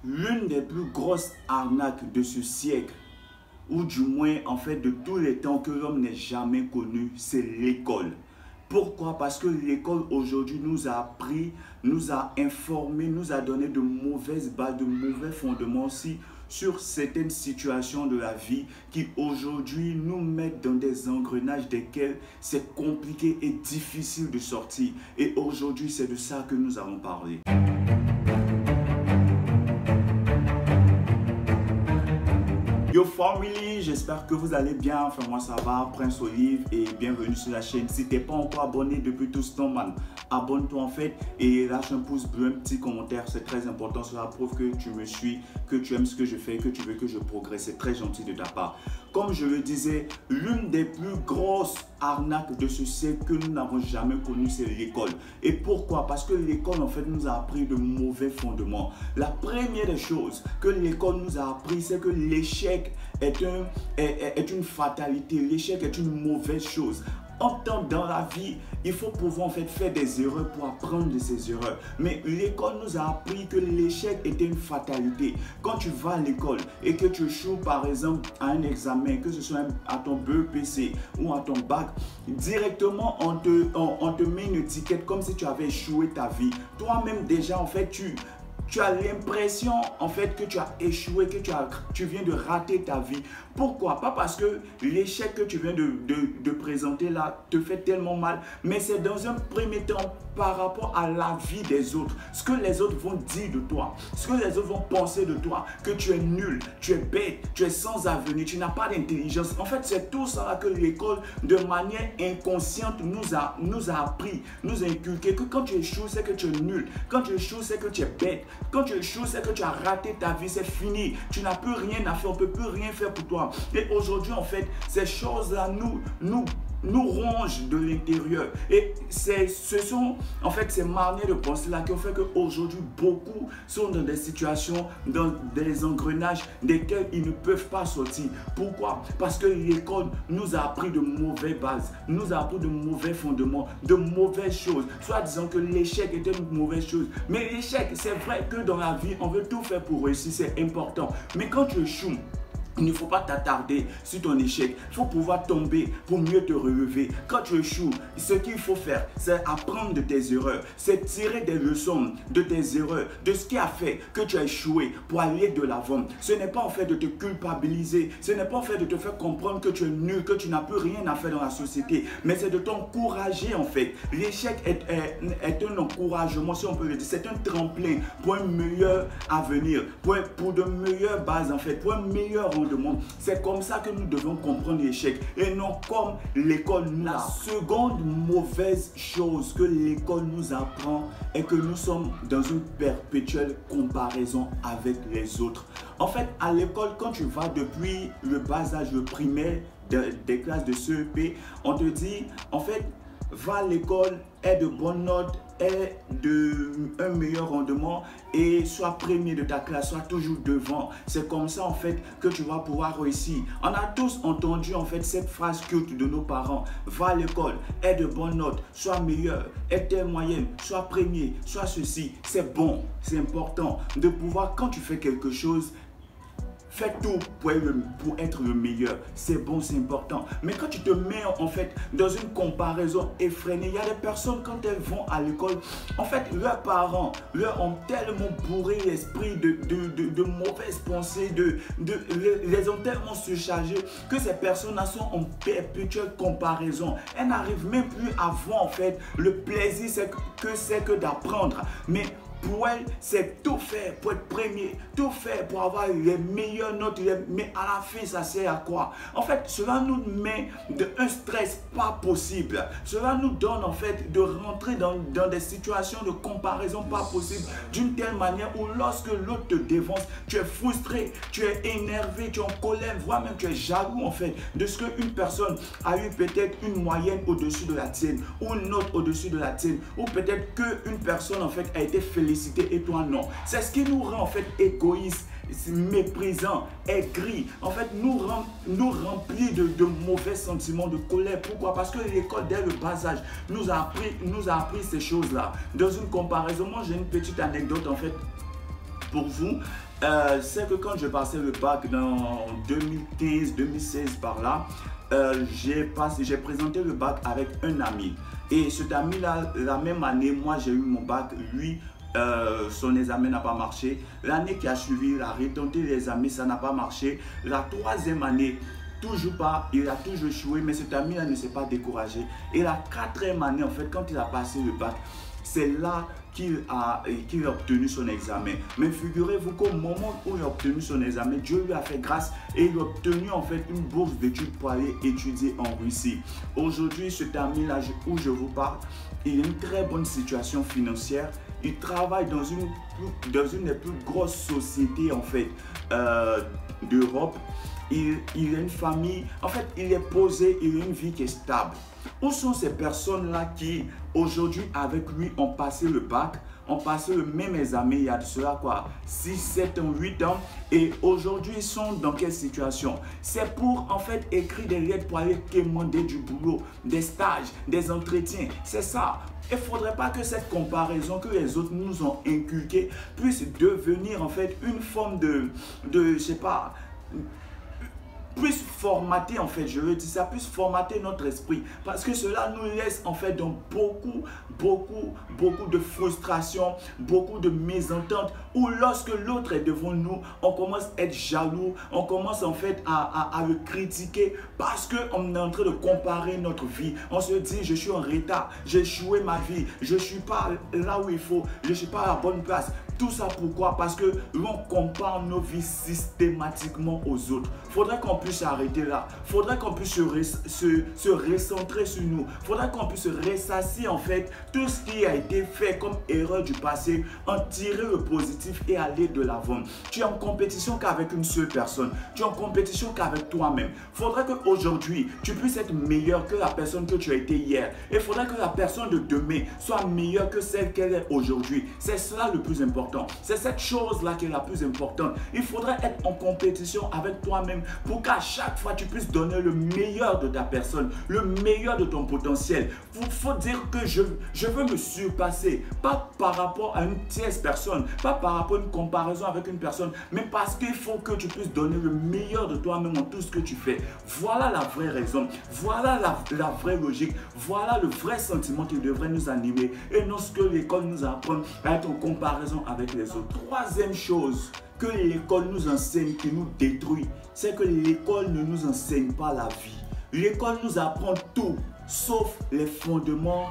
L'une des plus grosses arnaques de ce siècle, ou du moins en fait de tous les temps que l'homme n'ait jamais connu, c'est l'école. Pourquoi? Parce que l'école aujourd'hui nous a appris, nous a informé, nous a donné de mauvaises bases, de mauvais fondements aussi sur certaines situations de la vie qui aujourd'hui nous mettent dans des engrenages desquels c'est compliqué et difficile de sortir. Et aujourd'hui, c'est de ça que nous allons parler. Yo family, j'espère que vous allez bien, enfin moi ça va, Prince Olive et bienvenue sur la chaîne. Si t'es pas encore abonné depuis tout ce temps, man, abonne-toi en fait et lâche un pouce bleu, un petit commentaire, c'est très important, cela prouve que tu me suis, que tu aimes ce que je fais, que tu veux que je progresse, c'est très gentil de ta part. Comme je le disais, l'une des plus grosses arnaques de ce siècle que nous n'avons jamais connu, c'est l'école. Et pourquoi? Parce que l'école en fait nous a appris de mauvais fondements. La première des choses que l'école nous a appris, c'est que l'échec est une fatalité. L'échec est une mauvaise chose. En temps dans la vie, il faut pouvoir en fait faire des erreurs pour apprendre de ces erreurs. Mais l'école nous a appris que l'échec était une fatalité. Quand tu vas à l'école et que tu échoues par exemple à un examen, que ce soit à ton BEPC ou à ton bac, directement on te met une étiquette comme si tu avais échoué ta vie. Toi-même déjà en fait tu as l'impression en fait que tu as échoué, que tu viens de rater ta vie. Pourquoi? Pas parce que l'échec que tu viens de présenter là te fait tellement mal, mais c'est dans un premier temps par rapport à la vie des autres. Ce que les autres vont dire de toi, ce que les autres vont penser de toi, que tu es nul, tu es bête, tu es sans avenir, tu n'as pas d'intelligence. En fait, c'est tout ça là que l'école, de manière inconsciente, nous a appris, nous a inculqué que quand tu échoues, c'est que tu es nul. Quand tu échoues, c'est que tu es bête. Quand tu échoues, c'est que tu as raté ta vie, c'est fini. Tu n'as plus rien à faire, on ne peut plus rien faire pour toi. Et aujourd'hui, en fait, ces choses-là nous rongent de l'intérieur. Et ce sont en fait ces manières de penser-là qui ont fait qu'aujourd'hui, beaucoup sont dans des situations, dans des engrenages desquels ils ne peuvent pas sortir. Pourquoi? Parce que l'école nous a appris de mauvaises bases, nous a appris de mauvais fondements, de mauvaises choses. Soit disant que l'échec était une mauvaise chose. Mais l'échec, c'est vrai que dans la vie, on veut tout faire pour réussir, c'est important. Mais quand tu échoues, il ne faut pas t'attarder sur ton échec. Il faut pouvoir tomber pour mieux te relever. Quand tu échoues, ce qu'il faut faire, c'est apprendre de tes erreurs. C'est tirer des leçons de tes erreurs, de ce qui a fait que tu as échoué pour aller de l'avant. Ce n'est pas en fait de te culpabiliser. Ce n'est pas en fait de te faire comprendre que tu es nul, que tu n'as plus rien à faire dans la société. Mais c'est de t'encourager en fait. L'échec est un encouragement, si on peut le dire. C'est un tremplin pour un meilleur avenir, pour de meilleures bases en fait, pour un meilleur rendement. C'est comme ça que nous devons comprendre l'échec et non comme l'école. La seconde mauvaise chose que l'école nous apprend est que nous sommes dans une perpétuelle comparaison avec les autres. En fait, à l'école, quand tu vas depuis le bas âge, le primaire, des classes de CEP, on te dit, en fait, va à l'école, aie de bonnes notes, aie un meilleur rendement et sois premier de ta classe, sois toujours devant. C'est comme ça en fait que tu vas pouvoir réussir. On a tous entendu en fait cette phrase culte de nos parents. Va à l'école, aie de bonnes notes, sois meilleur, aie telle moyenne, sois premier, sois ceci. C'est bon, c'est important de pouvoir, quand tu fais quelque chose, fais tout pour être le meilleur. C'est bon, c'est important. Mais quand tu te mets en fait dans une comparaison effrénée, il y a des personnes quand elles vont à l'école, en fait leurs parents leur ont tellement bourré l'esprit de mauvaises pensées, les ont tellement surchargés que ces personnes-là sont en perpétuelle comparaison. Elles n'arrivent même plus à voir en fait le plaisir c'est que d'apprendre. Mais pour elle, c'est tout faire pour être premier, tout faire pour avoir les meilleures notes, mais à la fin, ça sert à quoi? En fait, cela nous met un stress pas possible. Cela nous donne en fait de rentrer dans des situations de comparaison pas possible d'une telle manière où lorsque l'autre te dévance, tu es frustré, tu es énervé, tu es en colère, voire même tu es jaloux en fait de ce qu'une personne a eu peut-être une moyenne au-dessus de la tienne ou une note au-dessus de la tienne ou peut-être qu'une personne en fait a été félicitée et toi non. C'est ce qui nous rend en fait égoïstes, méprisants, aigris. En fait, nous remplit de mauvais sentiments, de colère. Pourquoi? Parce que l'école, dès le bas âge, nous a appris ces choses-là. Dans une comparaison, moi j'ai une petite anecdote en fait. pour vous, c'est que quand je passais le bac dans 2015-2016 par là, j'ai présenté le bac avec un ami. Et cet ami-là, la même année, moi j'ai eu mon bac, lui, son examen n'a pas marché. L'année qui a suivi, il a retenté l'examen, ça n'a pas marché. La troisième année, toujours pas, il a toujours échoué, mais cet ami-là ne s'est pas découragé. Et la quatrième année, en fait, quand il a passé le bac, c'est là qu'il a obtenu son examen. Mais figurez-vous qu'au moment où il a obtenu son examen, Dieu lui a fait grâce et il a obtenu en fait une bourse d'études pour aller étudier en Russie. Aujourd'hui, cet ami-là où je vous parle, il a une très bonne situation financière. Il travaille dans une des plus grosses sociétés en fait d'Europe. Il a une famille, en fait, il est posé, il a une vie qui est stable. Où sont ces personnes-là qui, aujourd'hui, avec lui, ont passé le bac, ont passé le même examen il y a de cela quoi, 6, 7 ans, 8 ans, et aujourd'hui, ils sont dans quelle situation? C'est pour, en fait, écrire des lettres pour aller demander du boulot, des stages, des entretiens, c'est ça. Il ne faudrait pas que cette comparaison que les autres nous ont inculquée puisse devenir, en fait, une forme je sais pas, puisse formater, en fait, je veux dire ça, puisse formater notre esprit, parce que cela nous laisse en fait dans beaucoup de frustration, beaucoup de mésentente, où lorsque l'autre est devant nous, on commence à être jaloux, on commence en fait à le critiquer parce qu'on est en train de comparer notre vie. On se dit, je suis en retard, j'ai échoué ma vie, je ne suis pas là où il faut, je ne suis pas à la bonne place. Tout ça pourquoi? Parce que l'on compare nos vies systématiquement aux autres. Faudrait qu'on puisse arrêter là. Faudrait qu'on puisse se recentrer sur nous. Faudrait qu'on puisse ressasser en fait tout ce qui a été fait comme erreur du passé, en tirer le positif et aller de l'avant. Tu es en compétition qu'avec une seule personne. Tu es en compétition qu'avec toi-même. Faudrait qu'aujourd'hui, tu puisses être meilleur que la personne que tu as été hier. Et il faudrait que la personne de demain soit meilleure que celle qu'elle est aujourd'hui. C'est cela le plus important. C'est cette chose-là qui est la plus importante. Il faudrait être en compétition avec toi-même pour qu'à chaque fois tu puisses donner le meilleur de ta personne, le meilleur de ton potentiel. Il faut dire que je veux me surpasser, pas par rapport à une tierce personne, pas par rapport à une comparaison avec une personne, mais parce qu'il faut que tu puisses donner le meilleur de toi-même en tout ce que tu fais. Voilà la vraie raison, voilà la vraie logique, voilà le vrai sentiment qui devrait nous animer et non ce que l'école nous apprend à être en comparaison avec les autres. Troisième chose que l'école nous enseigne qui nous détruit, c'est que l'école ne nous enseigne pas la vie. L'école nous apprend tout, sauf les fondements,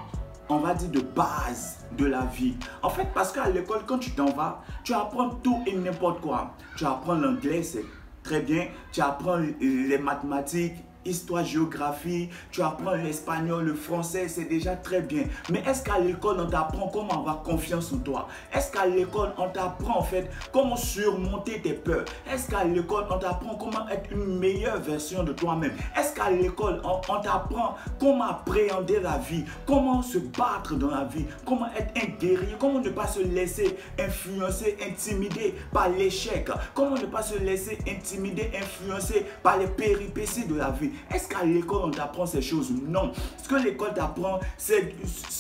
on va dire, de base de la vie. En fait, parce qu'à l'école, quand tu t'en vas, tu apprends tout et n'importe quoi. Tu apprends l'anglais, c'est très bien. Tu apprends les mathématiques, histoire, géographie, tu apprends l'espagnol, le français, c'est déjà très bien. Mais est-ce qu'à l'école, on t'apprend comment avoir confiance en toi? Est-ce qu'à l'école, on t'apprend en fait comment surmonter tes peurs? Est-ce qu'à l'école, on t'apprend comment être une meilleure version de toi-même? Est-ce qu'à l'école, on t'apprend comment appréhender la vie, comment se battre dans la vie, comment être un guerrier, comment ne pas se laisser influencer, intimider par l'échec, comment ne pas se laisser intimider, influencer par les péripéties de la vie? Est-ce qu'à l'école on t'apprend ces choses? Non. Ce que l'école t'apprend, ce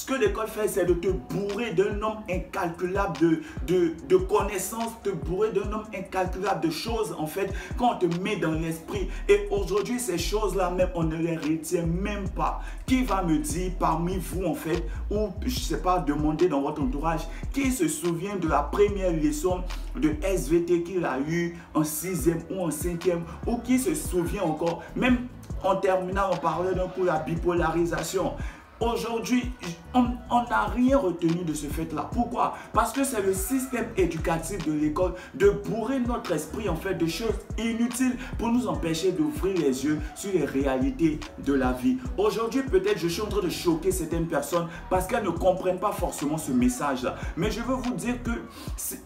que l'école fait, c'est de te bourrer d'un nombre incalculable de connaissances, te bourrer d'un nombre incalculable de choses en fait quand on te met dans l'esprit. Et aujourd'hui, ces choses-là même, on ne les retient même pas. Qui va me dire parmi vous en fait, ou je sais pas, demander dans votre entourage, qui se souvient de la première leçon de SVT qu'il a eu en 6e ou en 5e, ou qui se souvient encore, même en terminant, on parlait d'un coup la bipolarisation. Aujourd'hui, on n'a rien retenu de ce fait-là. Pourquoi? Parce que c'est le système éducatif de l'école de bourrer notre esprit en fait de choses inutiles pour nous empêcher d'ouvrir les yeux sur les réalités de la vie. Aujourd'hui, peut-être je suis en train de choquer certaines personnes parce qu'elles ne comprennent pas forcément ce message-là. Mais je veux vous dire que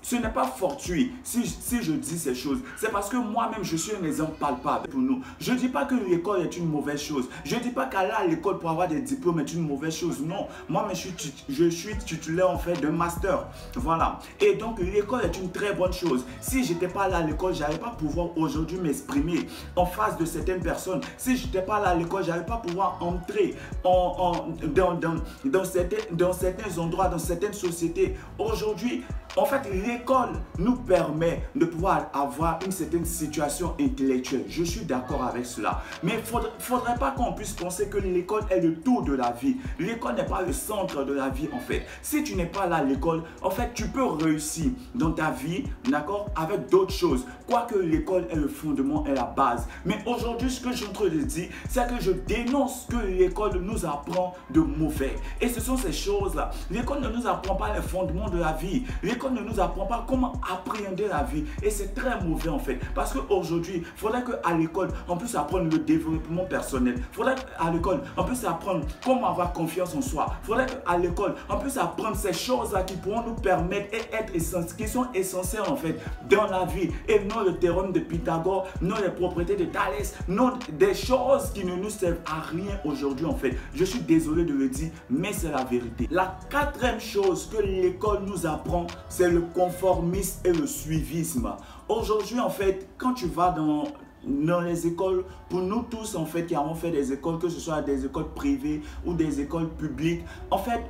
ce n'est pas fortuit si je dis ces choses. C'est parce que moi-même, je suis un exemple palpable pour nous. Je ne dis pas que l'école est une mauvaise chose. Je ne dis pas qu'aller à l'école pour avoir des diplômes est une mauvaise chose. Non, moi je suis titulaire en fait d'un master. Voilà. Et donc l'école est une très bonne chose. Si j'étais pas là à l'école, j'allais pas pouvoir aujourd'hui m'exprimer en face de certaines personnes. Si j'étais pas là à l'école, j'allais pas pouvoir entrer dans certains endroits, dans certaines sociétés. Aujourd'hui, En fait, l'école nous permet de pouvoir avoir une certaine situation intellectuelle. Je suis d'accord avec cela. Mais il ne faudrait pas qu'on puisse penser que l'école est le tout de la vie. L'école n'est pas le centre de la vie en fait. Si tu n'es pas là à l'école, en fait, tu peux réussir dans ta vie, d'accord, avec d'autres choses. Quoique l'école est le fondement et la base. Mais aujourd'hui, ce que je suis en train de dire, c'est que je dénonce que l'école nous apprend de mauvais. Et ce sont ces choses-là. L'école ne nous apprend pas les fondements de la vie. L'école ne nous apprend pas comment appréhender la vie. Et c'est très mauvais en fait. Parce qu'aujourd'hui, il faudrait qu'à l'école, on puisse apprendre le développement personnel. Il faudrait qu'à l'école, on puisse apprendre comment avoir confiance en soi. Il faudrait qu'à l'école, on puisse apprendre ces choses-là qui pourront nous permettre et être essentielles, qui sont essentielles en fait dans la vie. Et non le théorème de Pythagore, non les propriétés de Thalès, non des choses qui ne nous servent à rien aujourd'hui en fait. Je suis désolé de le dire, mais c'est la vérité. La quatrième chose que l'école nous apprend, c'est le conformisme et le suivisme. Aujourd'hui en fait, quand tu vas dans les écoles, pour nous tous en fait qui avons fait des écoles, que ce soit des écoles privées ou des écoles publiques, en fait,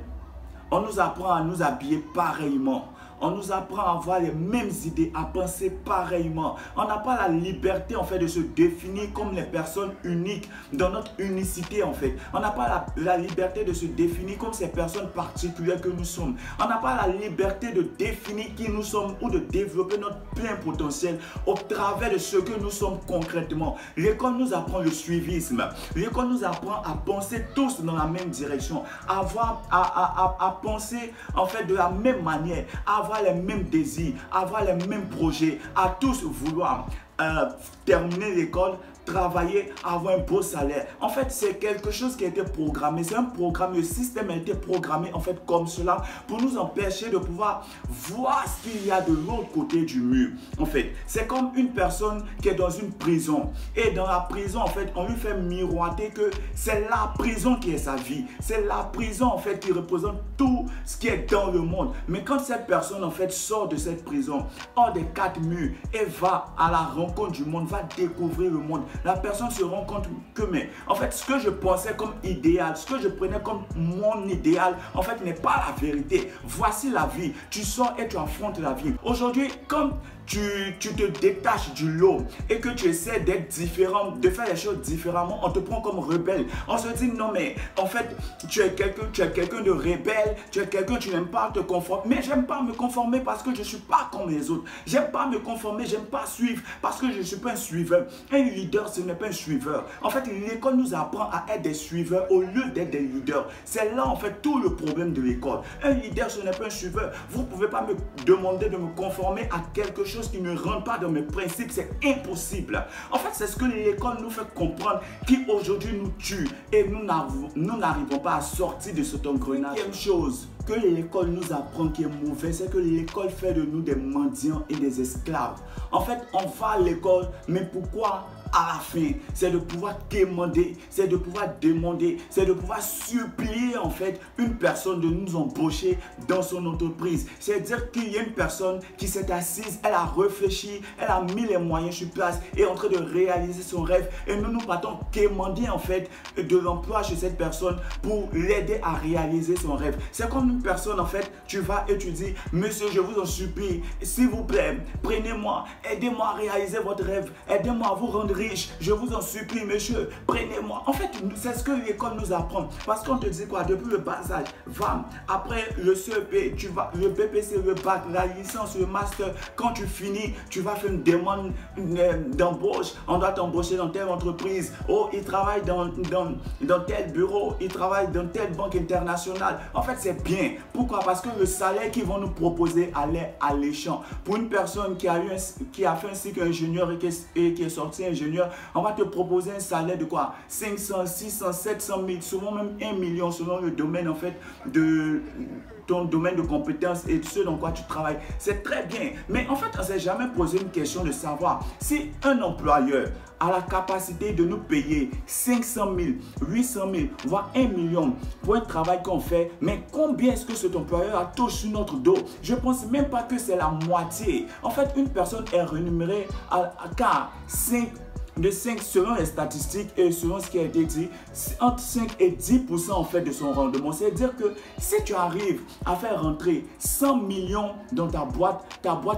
on nous apprend à nous habiller pareillement. On nous apprend à avoir les mêmes idées, à penser pareillement. On n'a pas la liberté en fait de se définir comme les personnes uniques dans notre unicité en fait. On n'a pas la liberté de se définir comme ces personnes particulières que nous sommes. On n'a pas la liberté de définir qui nous sommes ou de développer notre plein potentiel au travers de ce que nous sommes concrètement. L'école nous apprend le suivisme. L'école nous apprend à penser tous dans la même direction, à penser en fait de la même manière, à avoir les mêmes désirs, avoir les mêmes projets, à tous vouloir terminer l'école, travailler, avoir un beau salaire. En fait, c'est quelque chose qui a été programmé. C'est un programme, le système a été programmé en fait comme cela pour nous empêcher de pouvoir voir ce qu'il y a de l'autre côté du mur. En fait, c'est comme une personne qui est dans une prison. Et dans la prison, en fait, on lui fait miroiter que c'est la prison qui est sa vie. C'est la prison, en fait, qui représente tout ce qui est dans le monde. Mais quand cette personne, en fait, sort de cette prison, hors des quatre murs, et va à la rencontre du monde, va découvrir le monde, la personne se rend compte que, mais en fait, ce que je pensais comme idéal, ce que je prenais comme mon idéal, en fait, n'est pas la vérité. Voici la vie. Tu sors et tu affrontes la vie. Aujourd'hui, comme tu te détaches du lot et que tu essaies d'être différent, de faire les choses différemment, on te prend comme rebelle. On se dit non mais en fait tu es quelqu'un de rebelle, tu es quelqu'un, tu n'aimes pas te conformer. Mais j'aime pas me conformer parce que je ne suis pas comme les autres. J'aime pas me conformer, j'aime pas suivre parce que je ne suis pas un suiveur. Un leader, ce n'est pas un suiveur. En fait, l'école nous apprend à être des suiveurs au lieu d'être des leaders. C'est là en fait tout le problème de l'école. Un leader, ce n'est pas un suiveur. Vous ne pouvez pas me demander de me conformer à quelque chose qui ne rentre pas dans mes principes, c'est impossible. En fait, c'est ce que l'école nous fait comprendre qui aujourd'hui nous tue et nous n'arrivons pas à sortir de cet engrenage. Deuxième chose que l'école nous apprend qui est mauvais, c'est que l'école fait de nous des mendiants et des esclaves. En fait, on va à l'école, mais pourquoi? À la fin, c'est de pouvoir quémander, c'est de pouvoir demander, c'est de pouvoir supplier en fait une personne de nous embaucher dans son entreprise. C'est-à-dire qu'il y a une personne qui s'est assise, elle a réfléchi, elle a mis les moyens sur place et est en train de réaliser son rêve. Et nous partons quémander en fait de l'emploi chez cette personne pour l'aider à réaliser son rêve. C'est comme une personne en fait, tu vas et tu dis, monsieur, je vous en supplie, s'il vous plaît, prenez-moi, aidez-moi à réaliser votre rêve, aidez-moi à vous rendre riche. Je vous en supplie, monsieur, prenez-moi. En fait, c'est ce que l'école nous apprend. Parce qu'on te dit quoi? Depuis le bas âge, va, après le CEP, tu vas, le BPC, le bac, la licence, le master. Quand tu finis, tu vas faire une demande d'embauche. On doit t'embaucher dans telle entreprise. Oh, il travaille dans tel bureau. Il travaille dans telle banque internationale. En fait, c'est bien. Pourquoi? Parce que le salaire qu'ils vont nous proposer est alléchant. Pour une personne qui a fait un cycle ingénieur et qui est sorti ingénieur, on va te proposer un salaire de quoi? 500, 600, 700 000, souvent même 1 million selon le domaine en fait de ton domaine de compétences et ce dans quoi tu travailles. C'est très bien. Mais en fait, on ne s'est jamais posé une question de savoir si un employeur a la capacité de nous payer 500 000, 800 000, voire 1 million pour un travail qu'on fait, mais combien est-ce que cet employeur a touché sur notre dos? Je ne pense même pas que c'est la moitié. En fait, une personne est rémunérée à 5 selon les statistiques et selon ce qui a été dit, entre 5 et 10% en fait de son rendement. C'est-à-dire que si tu arrives à faire rentrer 100 millions dans ta boîte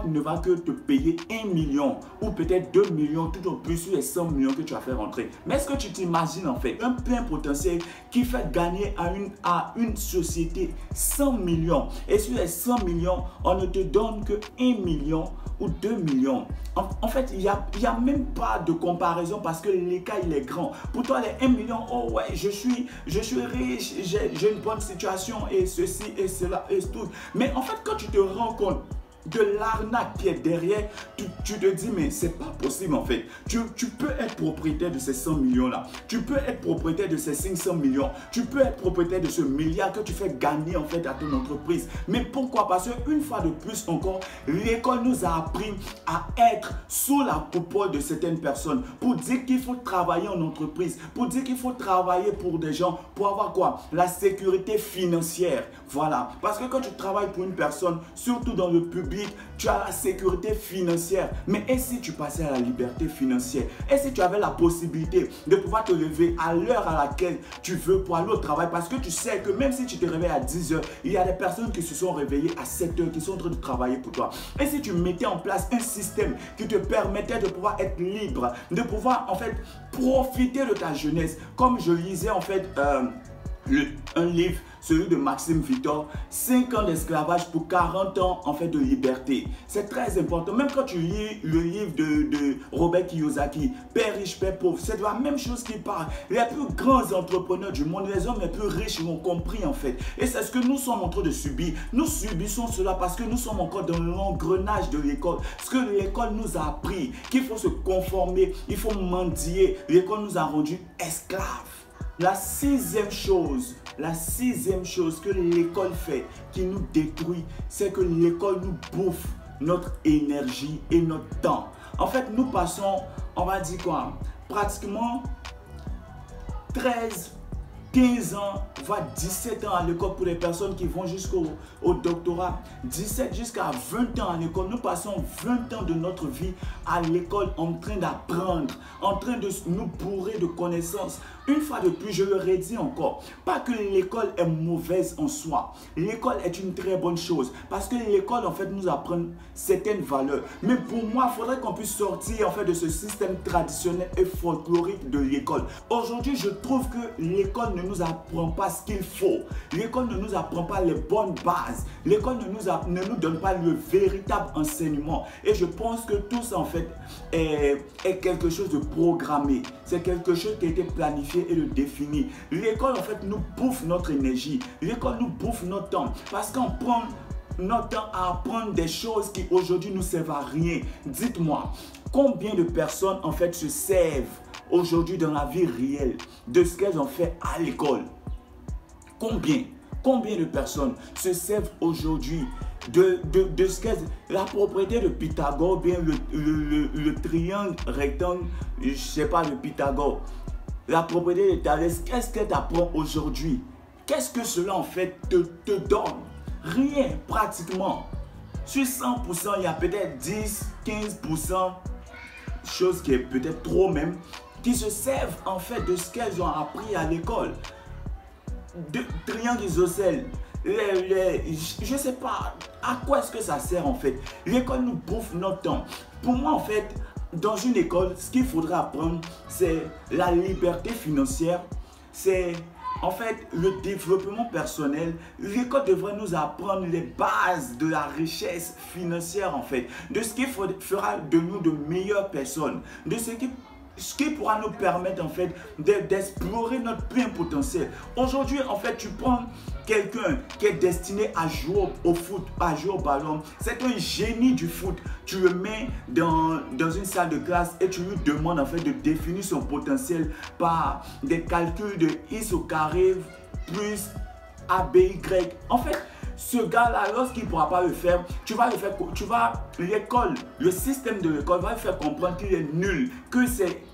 ne va que te payer 1 million ou peut-être 2 millions tout au plus sur les 100 millions que tu as fait rentrer. Mais est-ce que tu t'imagines en fait un plein potentiel qui fait gagner à une société 100 millions et sur les 100 millions, on ne te donne que 1 million ou 2 millions. En fait, il y a même pas de comparaison parce que l'écart il est grand. Pour toi, les 1 million, oh ouais, je suis riche, j'ai une bonne situation et ceci et cela et tout. Mais en fait, quand tu te rends compte de l'arnaque qui est derrière, tu te dis mais c'est pas possible en fait. Tu peux être propriétaire de ces 100 millions là. Tu peux être propriétaire de ces 500 millions. Tu peux être propriétaire de ce milliard que tu fais gagner en fait à ton entreprise. Mais pourquoi? Parce qu'une fois de plus encore, l'école nous a appris à être sous la coupole de certaines personnes pour dire qu'il faut travailler en entreprise, pour dire qu'il faut travailler pour des gens, pour avoir quoi? La sécurité financière. Voilà. Parce que quand tu travailles pour une personne, surtout dans le public, tu as la sécurité financière. Mais et si tu passais à la liberté financière? Et si tu avais la possibilité de pouvoir te lever à l'heure à laquelle tu veux pour aller au travail? Parce que tu sais que même si tu te réveilles à 10 h, il y a des personnes qui se sont réveillées à 7 h, qui sont en train de travailler pour toi. Et si tu mettais en place un système qui te permettait de pouvoir être libre, de pouvoir en fait profiter de ta jeunesse, comme je lisais en fait un livre, celui de Maxime Victor, 5 ans d'esclavage pour 40 ans en fait de liberté. C'est très important. Même quand tu lis le livre de Robert Kiyosaki, Père riche, Père pauvre, c'est de la même chose qu'il parle. Les plus grands entrepreneurs du monde, les hommes les plus riches l'ont compris en fait. Et c'est ce que nous sommes en train de subir. Nous subissons cela parce que nous sommes encore dans l'engrenage de l'école. Ce que l'école nous a appris, qu'il faut se conformer, il faut mendier. L'école nous a rendus esclaves. La sixième chose que l'école fait, qui nous détruit, c'est que l'école nous bouffe notre énergie et notre temps. En fait, nous passons, on va dire quoi, pratiquement 13, 15 ans, voire 17 ans à l'école pour les personnes qui vont jusqu'au doctorat. 17 jusqu'à 20 ans à l'école. Nous passons 20 ans de notre vie à l'école en train d'apprendre, en train de nous bourrer de connaissances. Une fois de plus, je le redis encore, pas que l'école est mauvaise en soi. L'école est une très bonne chose parce que l'école en fait nous apprend certaines valeurs. Mais pour moi, il faudrait qu'on puisse sortir en fait de ce système traditionnel et folklorique de l'école. Aujourd'hui, je trouve que l'école ne nous apprend pas ce qu'il faut. L'école ne nous apprend pas les bonnes bases. L'école ne nous donne pas le véritable enseignement. Et je pense que tout ça en fait est quelque chose de programmé. C'est quelque chose qui a été planifié et de défini. L'école en fait nous bouffe notre énergie. L'école nous bouffe notre temps parce qu'on prend notre temps à apprendre des choses qui aujourd'hui nous servent à rien. Dites-moi, combien de personnes en fait se servent aujourd'hui dans la vie réelle de ce qu'elles ont fait à l'école? Combien de personnes se servent aujourd'hui de ce qu'est la propriété de Pythagore, bien le triangle rectangle, je ne sais pas, le Pythagore, la propriété de Thalès? Qu'est-ce qu'elle t'apprend aujourd'hui? Qu'est-ce que cela en fait te donne? Rien pratiquement. Sur 100%, il y a peut-être 10, 15%, chose qui est peut-être trop même, qui se servent en fait de ce qu'elles ont appris à l'école. De triangle isocèle, je ne sais pas à quoi est-ce que ça sert en fait. L'école nous bouffe notre temps. Pour moi en fait, dans une école, ce qu'il faudrait apprendre, c'est la liberté financière, c'est en fait le développement personnel. L'école devrait nous apprendre les bases de la richesse financière en fait, de ce qui fera de nous de meilleures personnes, de ce qui pourra nous permettre en fait d'explorer notre plein potentiel. Aujourd'hui en fait tu prends quelqu'un qui est destiné à jouer au foot, à jouer au ballon, c'est un génie du foot, tu le mets dans une salle de classe et tu lui demandes en fait de définir son potentiel par des calculs de x au carré plus aby. En fait, ce gars-là, lorsqu'il ne pourra pas le faire, l'école, le système de l'école va lui faire comprendre qu'il est nul,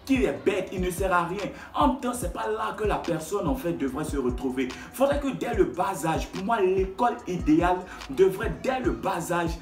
qu'il est bête, il ne sert à rien. En même temps, ce n'est pas là que la personne en fait devrait se retrouver. Il faudrait que dès le bas âge, pour moi, l'école idéale devrait dès le bas âge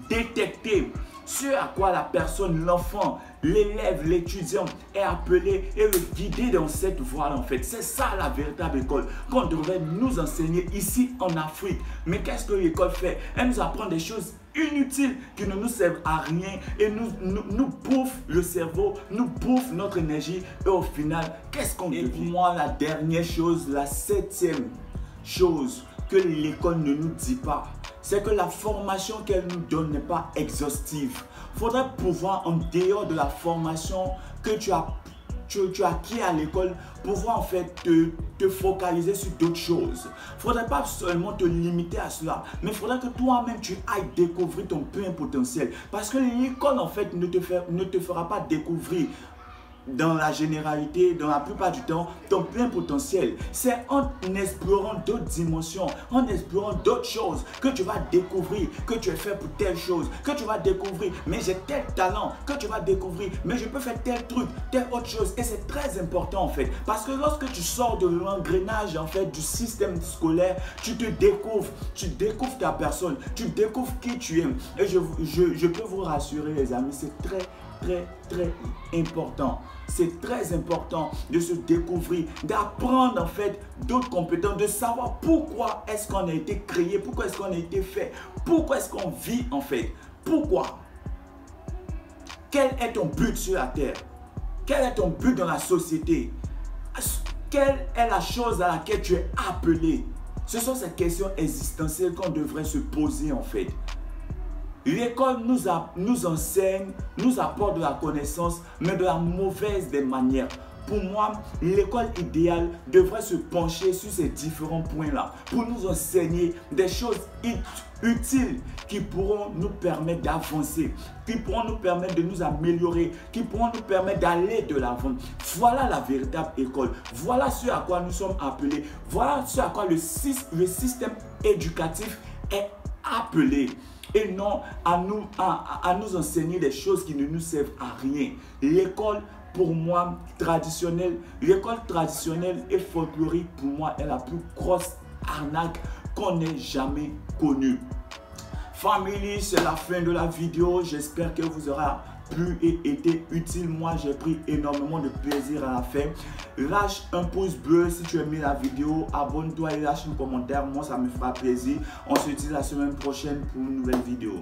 détecter ce à quoi la personne, l'enfant, l'élève, l'étudiant est appelé et le guider dans cette voie en fait. C'est ça la véritable école qu'on devrait nous enseigner ici en Afrique. Mais qu'est-ce que l'école fait? Elle nous apprend des choses inutiles qui ne nous servent à rien et nous bouffent le cerveau, nous bouffent notre énergie et au final, qu'est-ce qu'on devient? Et pour moi, la dernière chose, la 7e chose que l'école ne nous dit pas, c'est que la formation qu'elle nous donne n'est pas exhaustive. Il faudrait pouvoir, en dehors de la formation que tu as acquis à l'école, pouvoir en fait te focaliser sur d'autres choses. Il ne faudrait pas seulement te limiter à cela, mais il faudrait que toi-même tu ailles découvrir ton plein potentiel. Parce que l'école en fait ne te fera pas découvrir dans la généralité, dans la plupart du temps, ton plein potentiel. C'est en explorant d'autres dimensions, en explorant d'autres choses que tu vas découvrir que tu es fait pour telle chose, que tu vas découvrir, mais j'ai tel talent, que tu vas découvrir, mais je peux faire tel truc, telle autre chose. Et c'est très important en fait, parce que lorsque tu sors de l'engrenage en fait du système scolaire, tu découvres ta personne, tu découvres qui tu es. Et je peux vous rassurer les amis, c'est très important. C'est très important de se découvrir, d'apprendre en fait d'autres compétences, de savoir pourquoi est-ce qu'on a été créé, pourquoi est-ce qu'on a été fait, pourquoi est-ce qu'on vit en fait, pourquoi. Quel est ton but sur la terre? Quel est ton but dans la société? Quelle est la chose à laquelle tu es appelé? Ce sont ces questions existentielles qu'on devrait se poser en fait. L'école nous enseigne, nous apporte de la connaissance, mais de la mauvaise des manières. Pour moi, l'école idéale devrait se pencher sur ces différents points-là pour nous enseigner des choses utiles qui pourront nous permettre d'avancer, qui pourront nous permettre de nous améliorer, qui pourront nous permettre d'aller de l'avant. Voilà la véritable école. Voilà ce à quoi nous sommes appelés. Voilà ce à quoi le système éducatif est appelé. Et non à nous enseigner des choses qui ne nous servent à rien. L'école, pour moi, l'école traditionnelle et folklorique, pour moi, est la plus grosse arnaque qu'on ait jamais connue. Family, c'est la fin de la vidéo. J'espère que vous aura plu et été utile. Moi, j'ai pris énormément de plaisir à la faire. Lâche un pouce bleu si tu as aimé la vidéo. Abonne-toi et lâche un commentaire. Moi, ça me fera plaisir. On se dit la semaine prochaine pour une nouvelle vidéo.